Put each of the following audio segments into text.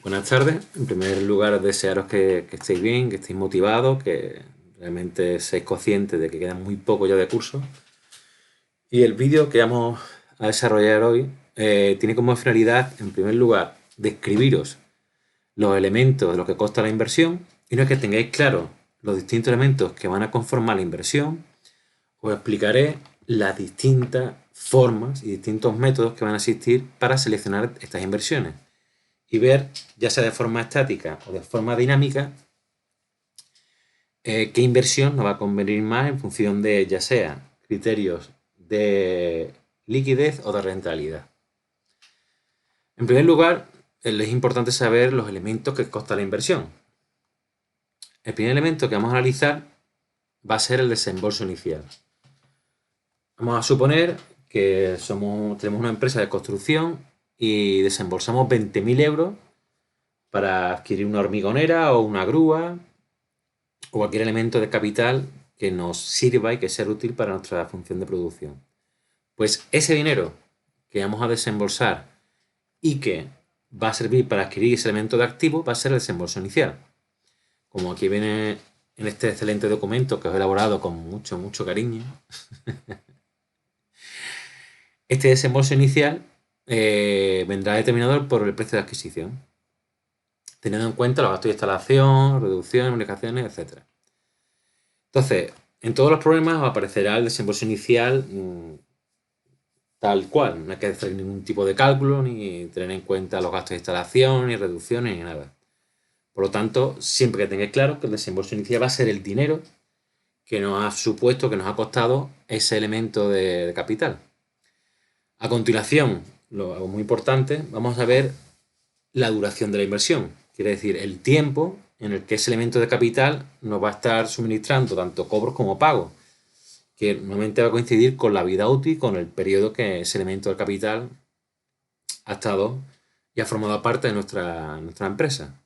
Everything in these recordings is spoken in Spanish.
Buenas tardes. En primer lugar, desearos que estéis bien, que estéis motivados, que realmente seáis conscientes de que queda muy poco ya de curso. Y el vídeo que vamos a desarrollar hoy tiene como finalidad, en primer lugar, describiros los elementos de lo que consta la inversión, y una vez que tengáis claro los distintos elementos que van a conformar la inversión, os explicaré las distintas formas y distintos métodos que van a existir para seleccionar estas inversiones y ver, ya sea de forma estática o de forma dinámica, qué inversión nos va a convenir más en función de, ya sea, criterios de liquidez o de rentabilidad. En primer lugar, es importante saber los elementos que consta la inversión. El primer elemento que vamos a analizar va a ser el desembolso inicial. Vamos a suponer que tenemos una empresa de construcción y desembolsamos 20.000 euros para adquirir una hormigonera o una grúa o cualquier elemento de capital que nos sirva y que sea útil para nuestra función de producción. Pues ese dinero que vamos a desembolsar y que va a servir para adquirir ese elemento de activo va a ser el desembolso inicial. Como aquí viene en este excelente documento que os he elaborado con mucho cariño, este desembolso inicial vendrá determinado por el precio de adquisición, teniendo en cuenta los gastos de instalación, reducciones, bonificaciones, etc. Entonces, en todos los problemas aparecerá el desembolso inicial tal cual. No hay que hacer ningún tipo de cálculo, ni tener en cuenta los gastos de instalación, ni reducciones, ni nada. Por lo tanto, siempre que tengáis claro que el desembolso inicial va a ser el dinero que nos ha supuesto, que nos ha costado ese elemento de capital. A continuación, algo muy importante, vamos a ver la duración de la inversión. Quiere decir, el tiempo en el que ese elemento de capital nos va a estar suministrando tanto cobros como pagos, que normalmente va a coincidir con la vida útil, con el periodo que ese elemento de capital ha estado y ha formado parte de nuestra empresa.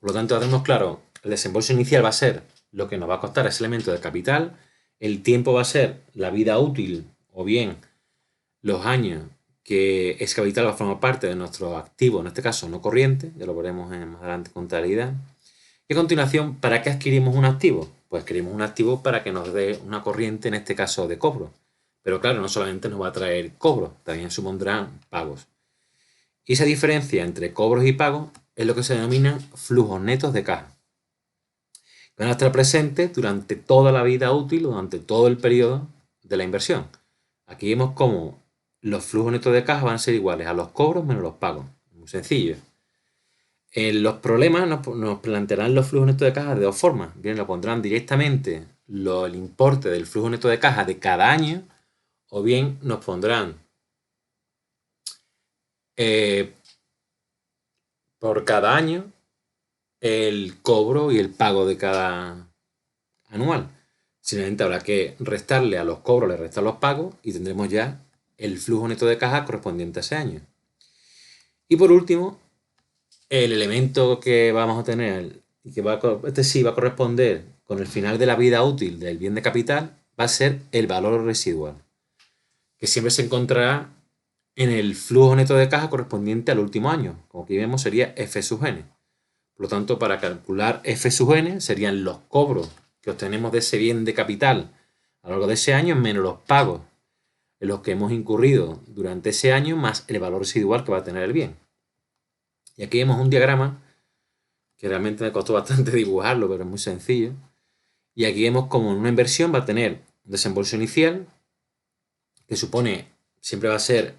Por lo tanto, tenemos claro, el desembolso inicial va a ser lo que nos va a costar ese elemento de capital, el tiempo va a ser la vida útil o bien los años que ese capital va a formar parte de nuestro activo, en este caso no corriente, ya lo veremos más adelante con claridad. Y a continuación, ¿para qué adquirimos un activo? Pues adquirimos un activo para que nos dé una corriente, en este caso de cobro. Pero claro, no solamente nos va a traer cobros, también supondrán pagos. Y esa diferencia entre cobros y pagos es lo que se denomina flujos netos de caja. Van a estar presentes durante toda la vida útil, durante todo el periodo de la inversión. Aquí vemos cómo los flujos netos de caja van a ser iguales a los cobros menos los pagos. Muy sencillo. Los problemas nos plantearán los flujos netos de caja de dos formas. Bien, lo pondrán directamente el importe del flujo neto de caja de cada año, o bien nos pondrán por cada año el cobro y el pago de cada anual. Simplemente habrá que restarle a los cobros, le restar los pagos y tendremos ya el flujo neto de caja correspondiente a ese año. Y por último, el elemento que vamos a tener, y que este sí va a corresponder con el final de la vida útil del bien de capital, va a ser el valor residual, que siempre se encontrará en el flujo neto de caja correspondiente al último año. Como aquí vemos, sería F sub n. Por lo tanto, para calcular F sub n serían los cobros que obtenemos de ese bien de capital a lo largo de ese año menos los pagos en los que hemos incurrido durante ese año más el valor residual que va a tener el bien. Y aquí vemos un diagrama que realmente me costó bastante dibujarlo, pero es muy sencillo. Y aquí vemos como una inversión va a tener un desembolso inicial, que supone, siempre va a ser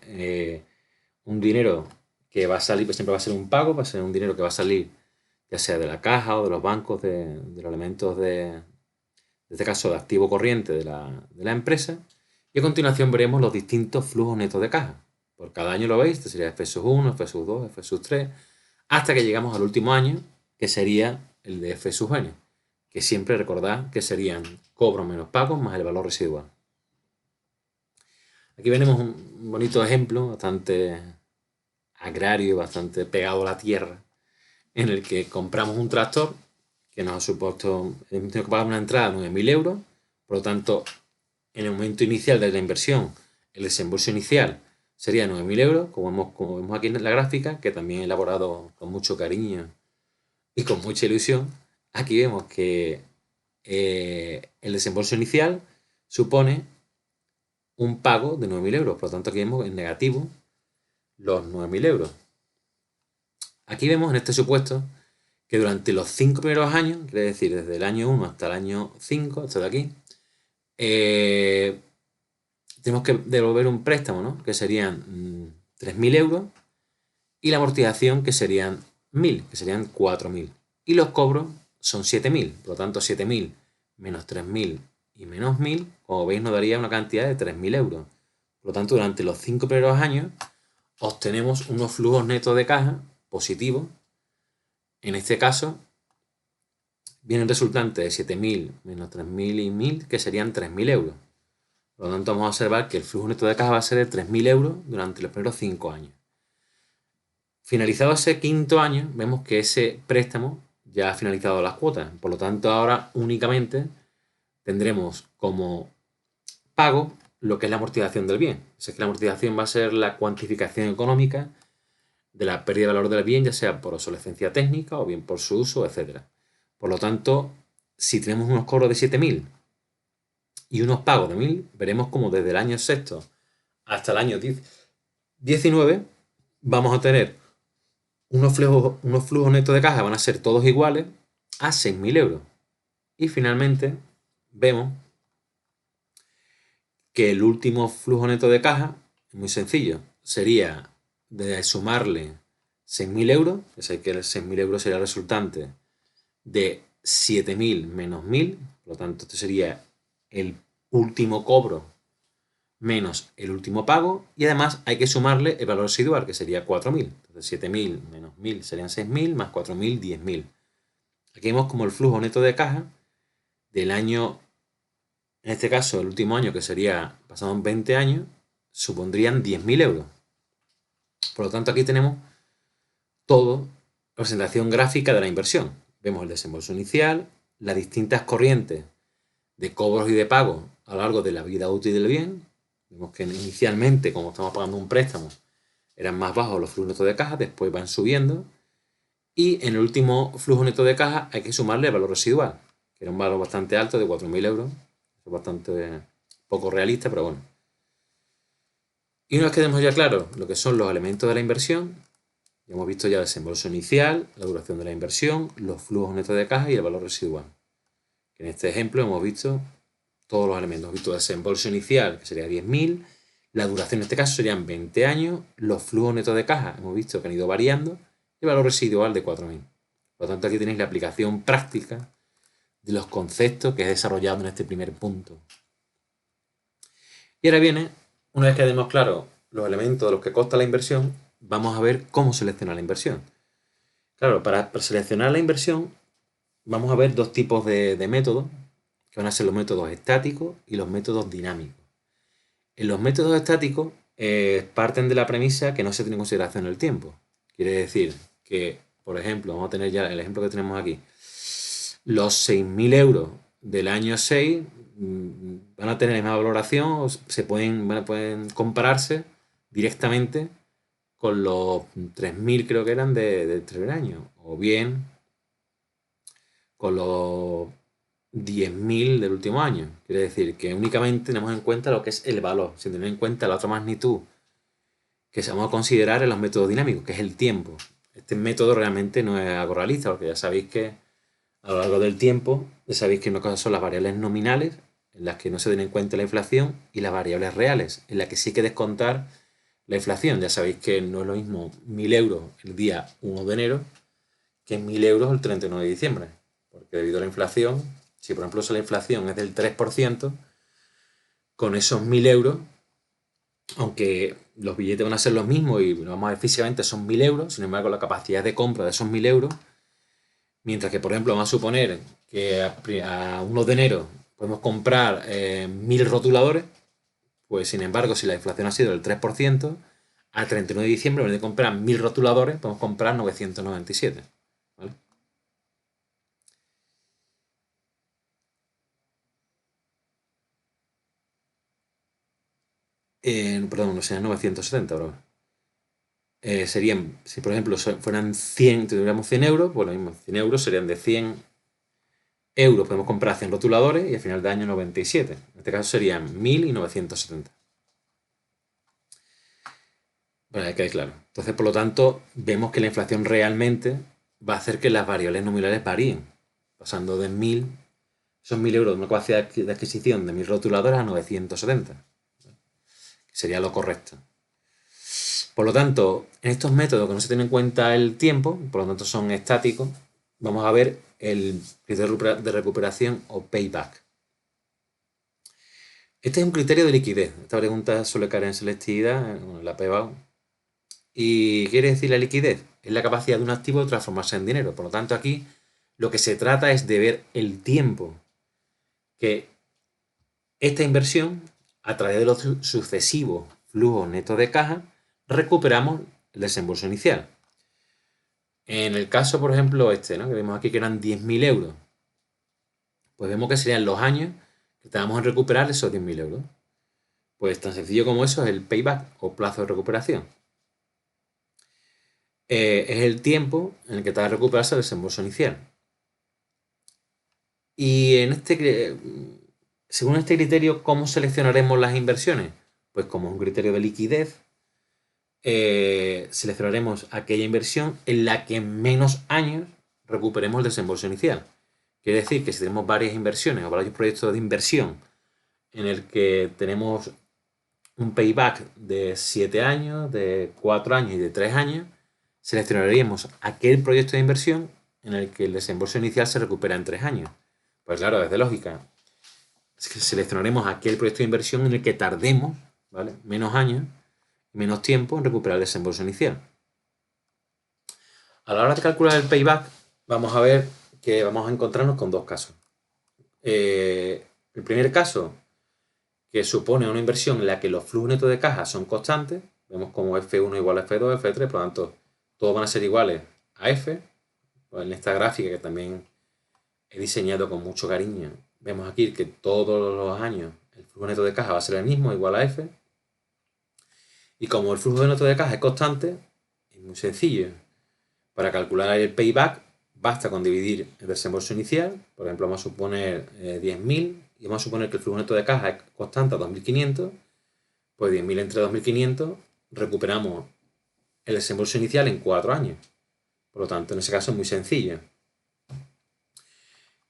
un dinero que va a salir, pues siempre va a ser un pago, va a ser un dinero que va a salir ya sea de la caja o de los bancos, de los elementos en este caso de activo corriente de la empresa. Y a continuación veremos los distintos flujos netos de caja. Por cada año lo veis, este sería F sub 1, F sub 2, F sub 3, hasta que llegamos al último año, que sería el de F sub n, que siempre recordad que serían cobros menos pagos más el valor residual. Aquí tenemos un bonito ejemplo, bastante agrario, bastante pegado a la tierra, en el que compramos un tractor que nos ha supuesto, hemos tenido que pagar una entrada de 9.000 euros, por lo tanto, en el momento inicial de la inversión, el desembolso inicial sería 9.000 euros, como vemos aquí en la gráfica, que también he elaborado con mucho cariño y con mucha ilusión. Aquí vemos que el desembolso inicial supone un pago de 9.000 euros, por lo tanto aquí vemos en negativo los 9.000 euros. Aquí vemos en este supuesto que durante los 5 primeros años, quiere decir desde el año 1 hasta el año 5, esto de aquí, tenemos que devolver un préstamo, ¿no? Que serían 3.000 euros, y la amortización que serían 1.000, que serían 4.000. Y los cobros son 7.000, por lo tanto 7.000 menos 3.000 y menos 1.000, como veis nos daría una cantidad de 3.000 euros. Por lo tanto, durante los 5 primeros años obtenemos unos flujos netos de caja positivos. En este caso, viene el resultante de 7.000 menos 3.000 y 1.000, que serían 3.000 euros. Por lo tanto, vamos a observar que el flujo neto de caja va a ser de 3.000 euros durante los primeros 5 años. Finalizado ese quinto año, vemos que ese préstamo ya ha finalizado las cuotas. Por lo tanto, ahora únicamente tendremos como pago lo que es la amortización del bien. O sea, que la amortización va a ser la cuantificación económica de la pérdida de valor del bien, ya sea por obsolescencia técnica o bien por su uso, etc. Por lo tanto, si tenemos unos cobros de 7.000 y unos pagos de 1.000, veremos como desde el año sexto hasta el año 19 vamos a tener unos flujos netos de caja, van a ser todos iguales a 6.000 euros. Y finalmente vemos que el último flujo neto de caja es muy sencillo, sería de sumarle 6.000 euros, que sé que 6.000 euros sería el resultante de 7.000 menos 1.000, por lo tanto este sería el último cobro menos el último pago, y además hay que sumarle el valor residual, que sería 4.000. Entonces 7.000 menos 1.000 serían 6.000, más 4.000, 10.000. Aquí vemos como el flujo neto de caja del año, en este caso el último año, que sería pasado en 20 años, supondrían 10.000 euros. Por lo tanto, aquí tenemos todo la presentación gráfica de la inversión. Vemos el desembolso inicial, las distintas corrientes de cobros y de pagos a lo largo de la vida útil del bien. Vemos que inicialmente, como estamos pagando un préstamo, eran más bajos los flujos netos de caja, después van subiendo, y en el último flujo neto de caja hay que sumarle el valor residual, que era un valor bastante alto de 4.000 euros, es bastante poco realista, pero bueno. Y una vez que tenemos ya claro lo que son los elementos de la inversión, ya hemos visto ya el desembolso inicial, la duración de la inversión, los flujos netos de caja y el valor residual. En este ejemplo hemos visto todos los elementos. Hemos visto el desembolso inicial, que sería 10.000, la duración en este caso serían 20 años, los flujos netos de caja hemos visto que han ido variando, y el valor residual de 4.000. Por lo tanto, aquí tenéis la aplicación práctica de los conceptos que he desarrollado en este primer punto. Y ahora viene, una vez que tenemos claro los elementos de los que consta la inversión, vamos a ver cómo seleccionar la inversión. Claro, para seleccionar la inversión vamos a ver dos tipos de métodos, que van a ser los métodos estáticos y los métodos dinámicos. En los métodos estáticos parten de la premisa que no se tiene en consideración el tiempo. Quiere decir que, por ejemplo, vamos a tener ya el ejemplo que tenemos aquí, los 6.000 euros del año 6 van a tener la misma valoración, pueden compararse directamente con los 3.000 creo que eran del primer año, o bien con los 10.000 del último año. Quiere decir que únicamente tenemos en cuenta lo que es el valor, sin tener en cuenta la otra magnitud que se vamos a considerar en los métodos dinámicos, que es el tiempo. Este método realmente no es algo realista, porque ya sabéis que a lo largo del tiempo, ya sabéis que una cosa son las variables nominales, en las que no se tiene en cuenta la inflación, y las variables reales, en las que sí hay que descontar la inflación. Ya sabéis que no es lo mismo 1.000 euros el día 1 de enero que 1.000 euros el 31 de diciembre. Porque debido a la inflación, si por ejemplo la inflación es del 3%, con esos 1.000 euros, aunque los billetes van a ser los mismos y vamos a ver físicamente son 1.000 euros, sin embargo la capacidad de compra de esos 1.000 euros, mientras que por ejemplo vamos a suponer que a 1 de enero podemos comprar 1.000 rotuladores, pues sin embargo si la inflación ha sido del 3%, al 31 de diciembre en vez de comprar 1.000 rotuladores podemos comprar 997. ¿Vale? Perdón, no serían 970, bro. Serían, si por ejemplo fueran 100, tuviéramos 100 euros, pues lo mismo, 100 euros serían de 100 euros, podemos comprar 100 rotuladores y al final de año 97. En este caso serían 1970. Para que quede claro. Entonces, por lo tanto, vemos que la inflación realmente va a hacer que las variables nominales varíen, pasando de 1000, esos 1000 euros de una capacidad de adquisición de 1000 rotuladores a 970, que sería lo correcto. Por lo tanto, en estos métodos que no se tiene en cuenta el tiempo, por lo tanto son estáticos, vamos a ver el criterio de recuperación o payback. Este es un criterio de liquidez. Esta pregunta suele caer en selectividad, en la payback. ¿Y quiere decir la liquidez? Es la capacidad de un activo de transformarse en dinero. Por lo tanto, aquí lo que se trata es de ver el tiempo que esta inversión, a través de los sucesivos flujos netos de caja, recuperamos el desembolso inicial. En el caso, por ejemplo, que vemos aquí que eran 10.000 euros, pues vemos que serían los años que tardamos en recuperar esos 10.000 euros. Pues tan sencillo como eso es el payback o plazo de recuperación. Es el tiempo en el que tarda en recuperarse el desembolso inicial. Y según este criterio, ¿cómo seleccionaremos las inversiones? Pues como un criterio de liquidez, seleccionaremos aquella inversión en la que en menos años recuperemos el desembolso inicial. Quiere decir que si tenemos varias inversiones o varios proyectos de inversión en el que tenemos un payback de 7 años, de 4 años y de 3 años, seleccionaríamos aquel proyecto de inversión en el que el desembolso inicial se recupera en 3 años. Pues claro, desde lógica, seleccionaremos aquel proyecto de inversión en el que tardemos, ¿vale?, menos años, menos tiempo en recuperar el desembolso inicial. A la hora de calcular el payback, vamos a ver que vamos a encontrarnos con dos casos. El primer caso, que supone una inversión en la que los flujos netos de caja son constantes, vemos como F1 igual a F2, F3, por lo tanto, todos van a ser iguales a F. Pues en esta gráfica, que también he diseñado con mucho cariño, vemos aquí que todos los años el flujo neto de caja va a ser el mismo, igual a F. Y como el flujo neto de caja es constante, es muy sencillo. Para calcular el payback, basta con dividir el desembolso inicial. Por ejemplo, vamos a suponer 10.000 y vamos a suponer que el flujo neto de caja es constante a 2.500. Pues 10.000 entre 2.500 recuperamos el desembolso inicial en 4 años. Por lo tanto, en ese caso es muy sencillo.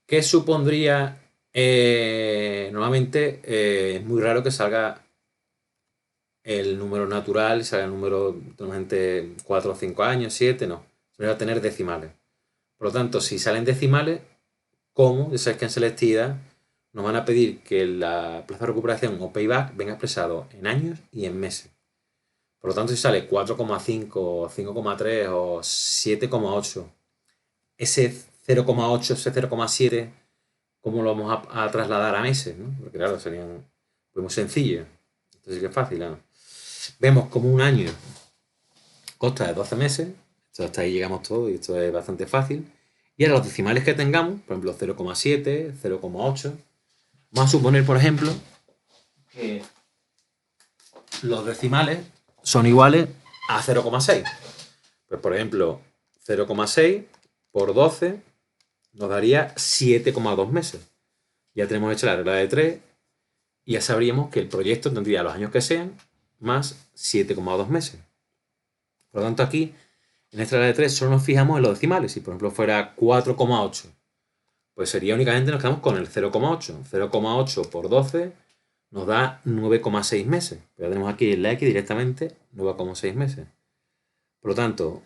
¿Qué supondría? Normalmente es muy raro que salga el número natural, salga el número normalmente 4 o 5 años, 7, no. Se va a tener decimales. Por lo tanto, si salen decimales, como ya sabes que en selectividad nos van a pedir que la plazo de recuperación o payback venga expresado en años y en meses. Por lo tanto, si sale 4,5, 5,3 o 7,8, ese 0,8, ese 0,7, ¿cómo lo vamos a trasladar a meses? ¿no? Porque claro, sería muy sencillo. Entonces sí que es fácil, ¿no? Vemos como un año consta de 12 meses. Hasta ahí llegamos todos y esto es bastante fácil. Y ahora los decimales que tengamos, por ejemplo 0,7, 0,8, vamos a suponer, por ejemplo, que los decimales son iguales a 0,6. Pues por ejemplo, 0,6 por 12 nos daría 7,2 meses. Ya tenemos hecha la regla de 3 y ya sabríamos que el proyecto tendría los años que sean más 7,2 meses. Por lo tanto, aquí, en esta regla de 3, solo nos fijamos en los decimales. Si por ejemplo fuera 4,8, pues sería únicamente, nos quedamos con el 0,8. 0,8 por 12 nos da 9,6 meses. Pero ya tenemos aquí en la X directamente 9,6 meses. Por lo tanto,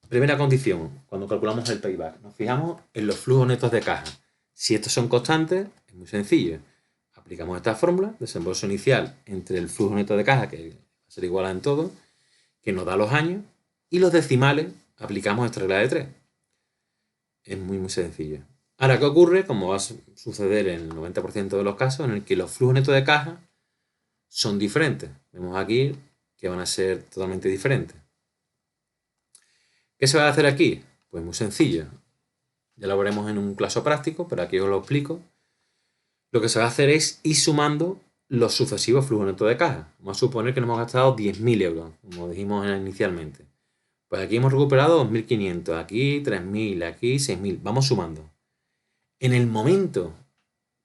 primera condición, cuando calculamos el payback, nos fijamos en los flujos netos de caja. Si estos son constantes, es muy sencillo. Aplicamos esta fórmula, desembolso inicial entre el flujo neto de caja, que va a ser igual en todo, que nos da los años, y los decimales aplicamos esta regla de 3. Es muy sencillo. Ahora, ¿qué ocurre? Como va a suceder en el 90% de los casos, en el que los flujos netos de caja son diferentes. Vemos aquí que van a ser totalmente diferentes. ¿Qué se va a hacer aquí? Pues muy sencillo. Ya lo veremos en un caso práctico, pero aquí os lo explico. Lo que se va a hacer es ir sumando los sucesivos flujos netos de caja. Vamos a suponer que nos hemos gastado 10.000 euros, como dijimos inicialmente. Pues aquí hemos recuperado 2.500, aquí 3.000, aquí 6.000. Vamos sumando. En el momento,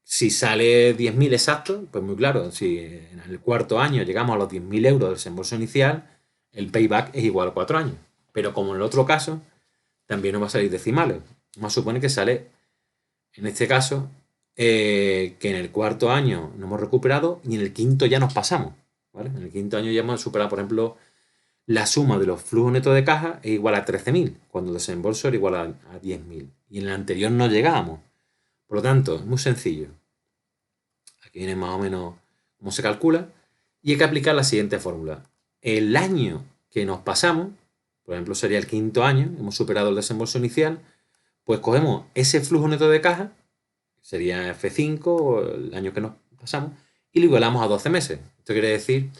si sale 10.000 exacto, pues muy claro, si en el cuarto año llegamos a los 10.000 euros del desembolso inicial, el payback es igual a 4 años. Pero como en el otro caso, también nos va a salir decimales. Vamos a suponer que sale, en este caso, que en el cuarto año no hemos recuperado y en el quinto ya nos pasamos. ¿Vale? En el quinto año ya hemos superado, por ejemplo, la suma de los flujos netos de caja es igual a 13.000, cuando el desembolso era igual a 10.000. Y en el anterior no llegábamos. Por lo tanto, es muy sencillo. Aquí viene más o menos cómo se calcula. Y hay que aplicar la siguiente fórmula. El año que nos pasamos, por ejemplo, sería el quinto año, hemos superado el desembolso inicial, pues cogemos ese flujo neto de caja, sería F5, el año que nos pasamos, y lo igualamos a 12 meses. Esto quiere decir,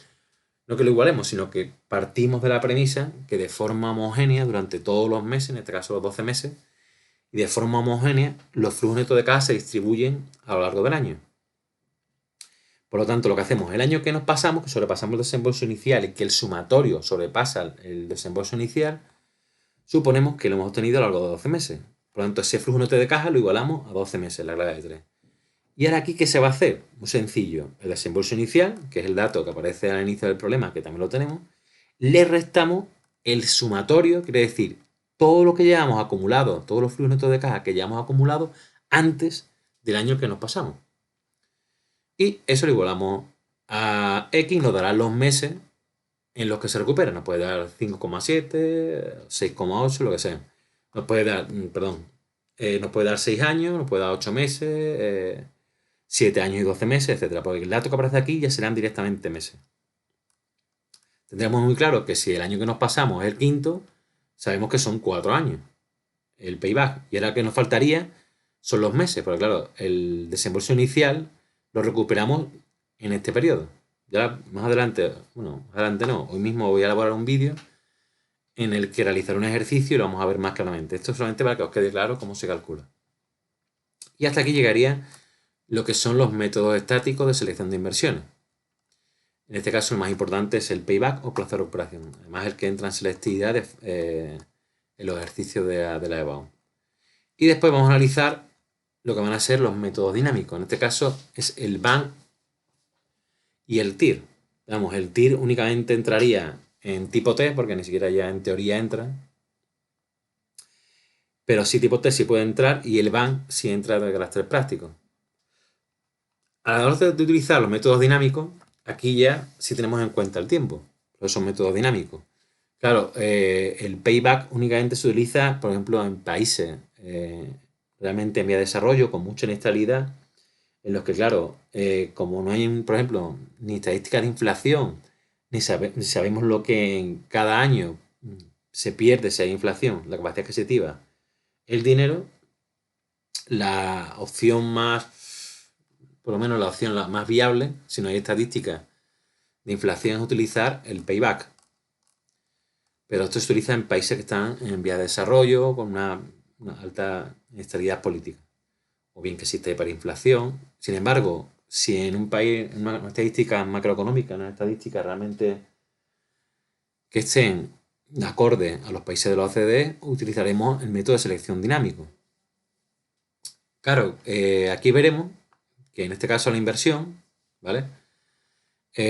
no que lo igualemos, sino que partimos de la premisa que de forma homogénea durante todos los meses, en este caso los 12 meses, y de forma homogénea los flujos netos de caja se distribuyen a lo largo del año. Por lo tanto, lo que hacemos, el año que nos pasamos, que sobrepasamos el desembolso inicial y que el sumatorio sobrepasa el desembolso inicial, suponemos que lo hemos obtenido a lo largo de 12 meses. Por lo tanto, ese flujo neto de caja lo igualamos a 12 meses, la regla de 3. Y ahora aquí, ¿qué se va a hacer? Muy sencillo. El desembolso inicial, que es el dato que aparece al inicio del problema, que también lo tenemos, le restamos el sumatorio, quiere decir, todo lo que llevamos acumulado, todos los flujos netos de caja que llevamos acumulado antes del año que nos pasamos. Y eso lo igualamos a X, nos dará los meses en los que se recupera. Nos puede dar 5,7, 6,8, lo que sea. Nos puede dar, perdón, nos puede dar 6 años, nos puede dar 8 meses, 7 años y 12 meses, etc. Porque el dato que aparece aquí ya serán directamente meses. Tendremos muy claro que si el año que nos pasamos es el quinto, sabemos que son 4 años el payback. Y ahora que nos faltaría son los meses, porque claro, el desembolso inicial lo recuperamos en este periodo. Ya más adelante, bueno, más adelante no, hoy mismo voy a elaborar un vídeo en el que realizaré un ejercicio y lo vamos a ver más claramente. Esto es solamente para que os quede claro cómo se calcula. Y hasta aquí llegaría lo que son los métodos estáticos de selección de inversiones. En este caso el más importante es el payback o plazo de recuperación. Además el que entra en selectividad en los ejercicios de la EBAU. Y después vamos a analizar lo que van a ser los métodos dinámicos. En este caso es el BAN y el TIR. Vamos, el TIR únicamente entraría en tipo T, porque ni siquiera ya en teoría entra. Pero sí tipo T sí puede entrar y el BAN sí entra de carácter práctico. A la hora de utilizar los métodos dinámicos, aquí ya sí tenemos en cuenta el tiempo. Esos métodos dinámicos. Claro, el payback únicamente se utiliza, por ejemplo, en países realmente en vía de desarrollo con mucha inestabilidad, en los que, claro, como no hay, por ejemplo, ni estadísticas de inflación, ni sabemos lo que en cada año se pierde si hay inflación, la capacidad adquisitiva, el dinero, la opción más, por lo menos la opción más viable, si no hay estadísticas de inflación, es utilizar el payback. Pero esto se utiliza en países que están en vía de desarrollo, con una alta inestabilidad política, o bien que existe hiperinflación. Sin embargo, si en un país, en una estadística macroeconómica, una estadística realmente que estén acorde a los países de la OCDE, utilizaremos el método de selección dinámico. Claro, aquí veremos que en este caso la inversión, ¿vale?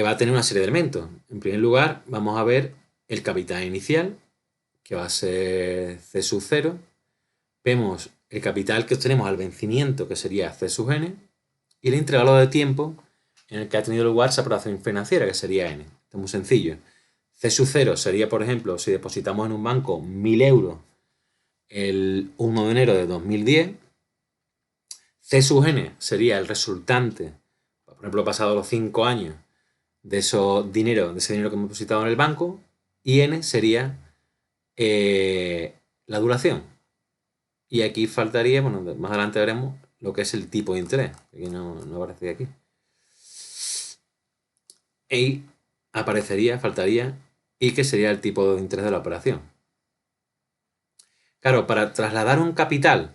Va a tener una serie de elementos. En primer lugar, vamos a ver el capital inicial, que va a ser C sub 0. Vemos el capital que obtenemos al vencimiento, que sería C sub n, y el intervalo de tiempo en el que ha tenido lugar esa operación financiera, que sería n. Esto es muy sencillo. C sub 0 sería, por ejemplo, si depositamos en un banco 1.000 euros el 1 de enero de 2010. C sub n sería el resultante, por ejemplo, pasado los 5 años, de ese dinero que hemos depositado en el banco, y n sería la duración. Y aquí faltaría, bueno, más adelante veremos lo que es el tipo de interés, que no aparece aquí. Y faltaría, y que sería el tipo de interés de la operación. Claro, para trasladar un capital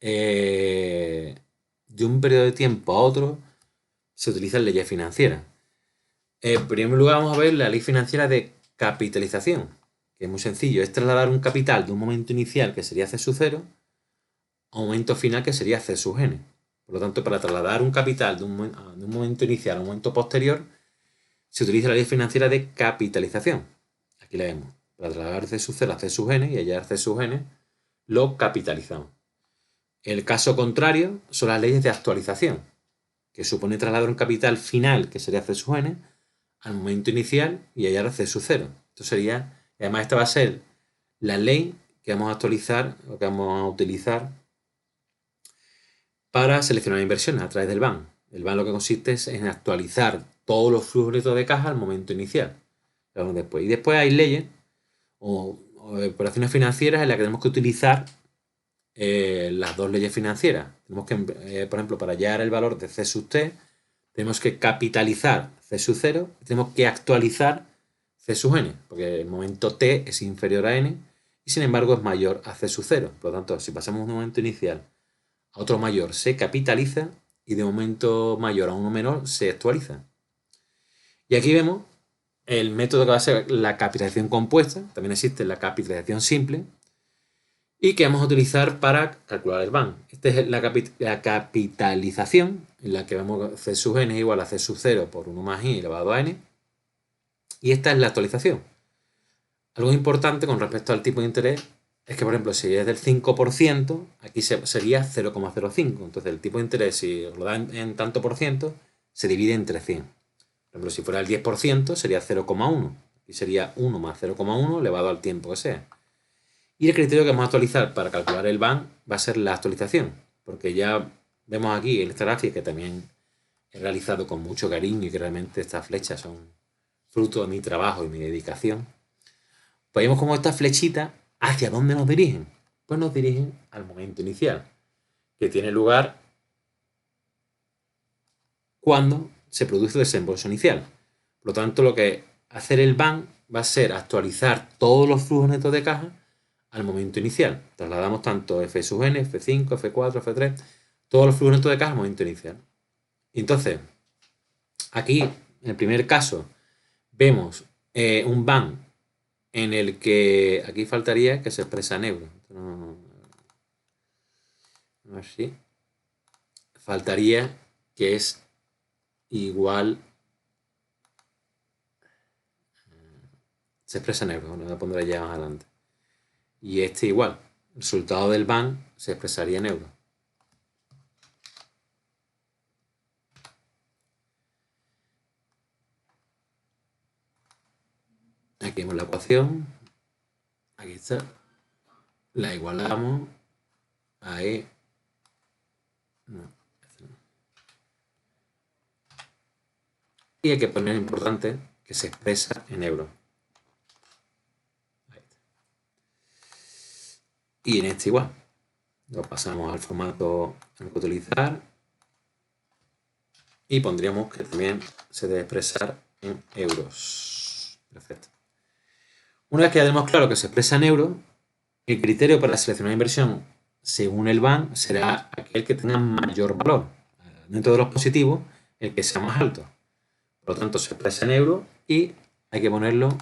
de un periodo de tiempo a otro, se utilizan leyes financieras. En primer lugar vamos a ver la ley financiera de capitalización, que es muy sencillo, es trasladar un capital de un momento inicial, que sería C sub 0, a un momento final, que sería C sub n. Por lo tanto, para trasladar un capital de un momento inicial a un momento posterior, se utiliza la ley financiera de capitalización. Aquí la vemos. Para trasladar C sub 0 a C sub n y hallar C sub n, lo capitalizamos. El caso contrario son las leyes de actualización, que supone trasladar un capital final, que sería C sub n, al momento inicial y hallar C sub 0. Esto sería, además esta va a ser la ley que vamos a actualizar o que vamos a utilizar para seleccionar inversiones a través del BAN. El BAN lo que consiste es en actualizar todos los flujos netos de caja al momento inicial. Después. Y después hay leyes o operaciones financieras en las que tenemos que utilizar las dos leyes financieras. Tenemos que, por ejemplo, para hallar el valor de C sub t, tenemos que capitalizar C sub 0 y tenemos que actualizar C sub n, porque el momento t es inferior a n y sin embargo es mayor a C sub 0. Por lo tanto, si pasamos de un momento inicial a otro mayor, se capitaliza y de un momento mayor a uno menor se actualiza. Y aquí vemos el método que va a ser la capitalización compuesta, también existe la capitalización simple, y que vamos a utilizar para calcular el BAN. Esta es la capitalización, en la que vemos C sub n es igual a C sub 0 por 1 más i elevado a n, y esta es la actualización. Algo importante con respecto al tipo de interés es que, por ejemplo, si es del 5%, aquí sería 0,05. Entonces, el tipo de interés, si lo da en tanto por ciento, se divide entre 100. Por ejemplo, si fuera el 10%, sería 0,1. Y sería 1 más 0,1 elevado al tiempo que sea. Y el criterio que vamos a actualizar para calcular el BAN va a ser la actualización. Porque ya vemos aquí en esta gráfica, que también he realizado con mucho cariño y que realmente estas flechas son fruto de mi trabajo y mi dedicación. Pues vemos como estas flechitas, ¿hacia dónde nos dirigen? Pues nos dirigen al momento inicial, que tiene lugar cuando se produce el desembolso inicial. Por lo tanto, lo que hacer el BAN va a ser actualizar todos los flujos netos de caja al momento inicial. Trasladamos tanto F sub n, F5, F4, F3, todos los flujos netos de caja al momento inicial. Y entonces, aquí, en el primer caso, vemos un BAN en el que aquí faltaría que se expresa en euros. Así. Faltaría que es igual, se expresa en euros, lo pondré ya más adelante. Y este igual, el resultado del BAN se expresaría en euros. Aquí vemos la ecuación, aquí está, la igualamos a E. No. Y hay que poner importante que se expresa en euros. Y en este igual. Lo pasamos al formato que hay que utilizar. Y pondríamos que también se debe expresar en euros. Perfecto. Una vez que ya tenemos claro que se expresa en euros, el criterio para seleccionar inversión según el BAN será aquel que tenga mayor valor. Dentro de los positivos, el que sea más alto. Por lo tanto, se expresa en euros y hay que ponerlo.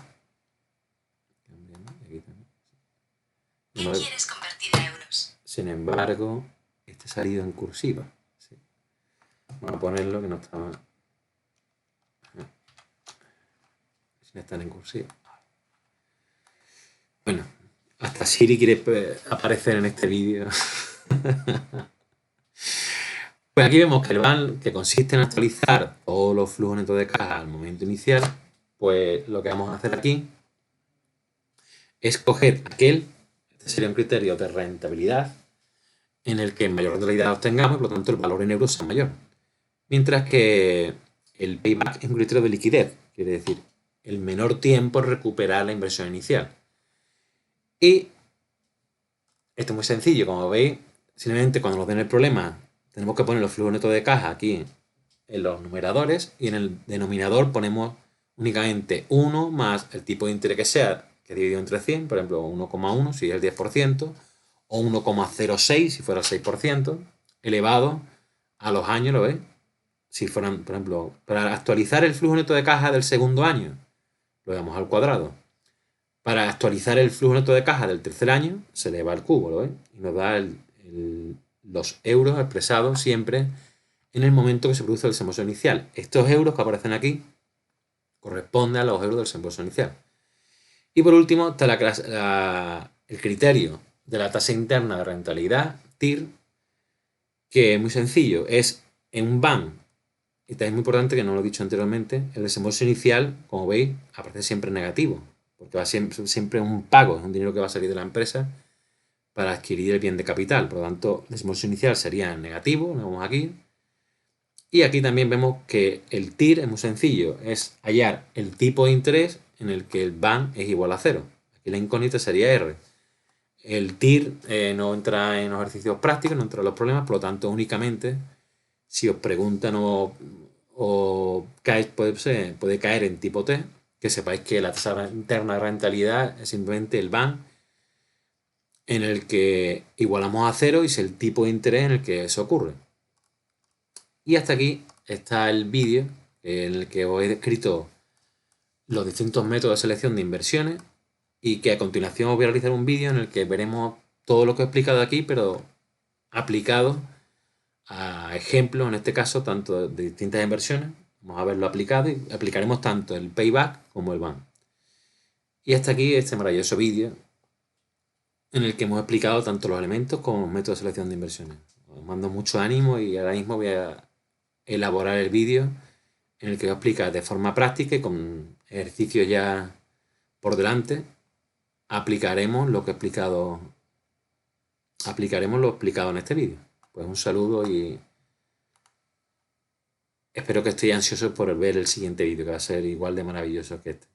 ¿Qué quieres convertir a euros? Sin embargo, este ha salido en cursiva. ¿Sí? Vamos a ponerlo que no estaba. Sin estar en cursiva. Bueno, hasta Siri quiere aparecer en este vídeo. Pues aquí vemos que el BAN, que consiste en actualizar todos los flujos netos de caja al momento inicial, pues lo que vamos a hacer aquí es coger aquel, este sería un criterio de rentabilidad, en el que mayor rentabilidad obtengamos, por lo tanto el valor en euros sea mayor. Mientras que el payback es un criterio de liquidez, quiere decir el menor tiempo en recuperar la inversión inicial. Y esto es muy sencillo, como veis, simplemente cuando nos den el problema tenemos que poner los flujos netos de caja aquí en los numeradores y en el denominador ponemos únicamente 1 más el tipo de interés que sea, que dividido entre 100, por ejemplo 1,1 si es el 10%, o 1,06 si fuera el 6%, elevado a los años, ¿lo veis? si fueran, por ejemplo, para actualizar el flujo neto de caja del segundo año, lo damos al cuadrado. Para actualizar el flujo neto de caja del tercer año, se eleva al cubo, ¿lo ves? Y nos da los euros expresados siempre en el momento que se produce el desembolso inicial. Estos euros que aparecen aquí corresponden a los euros del desembolso inicial. Y por último está el criterio de la tasa interna de rentabilidad, TIR, que es muy sencillo. Es en un BAN, y es muy importante que no lo he dicho anteriormente, el desembolso inicial, como veis, aparece siempre negativo, porque va siempre un pago, es un dinero que va a salir de la empresa para adquirir el bien de capital. Por lo tanto, el desembolso inicial sería negativo, lo vemos aquí. Y aquí también vemos que el TIR es muy sencillo, es hallar el tipo de interés en el que el BAN es igual a 0. Aquí la incógnita sería R. El TIR no entra en los ejercicios prácticos, no entra en los problemas, por lo tanto, únicamente si os preguntan o puede caer en tipo T, que sepáis que la tasa interna de rentabilidad es simplemente el BAN en el que igualamos a 0 y es el tipo de interés en el que eso ocurre. Y hasta aquí está el vídeo en el que os he descrito los distintos métodos de selección de inversiones y que a continuación os voy a realizar un vídeo en el que veremos todo lo que he explicado aquí, pero aplicado a ejemplos, en este caso, tanto de distintas inversiones. Vamos a verlo aplicado y aplicaremos tanto el payback como el BAN. Y hasta aquí este maravilloso vídeo en el que hemos explicado tanto los elementos como los métodos de selección de inversiones. Os mando mucho ánimo y ahora mismo voy a elaborar el vídeo en el que voy a explicar de forma práctica y con ejercicios ya por delante, aplicaremos lo explicado en este vídeo. Pues un saludo y espero que estéis ansiosos por ver el siguiente vídeo, que va a ser igual de maravilloso que este.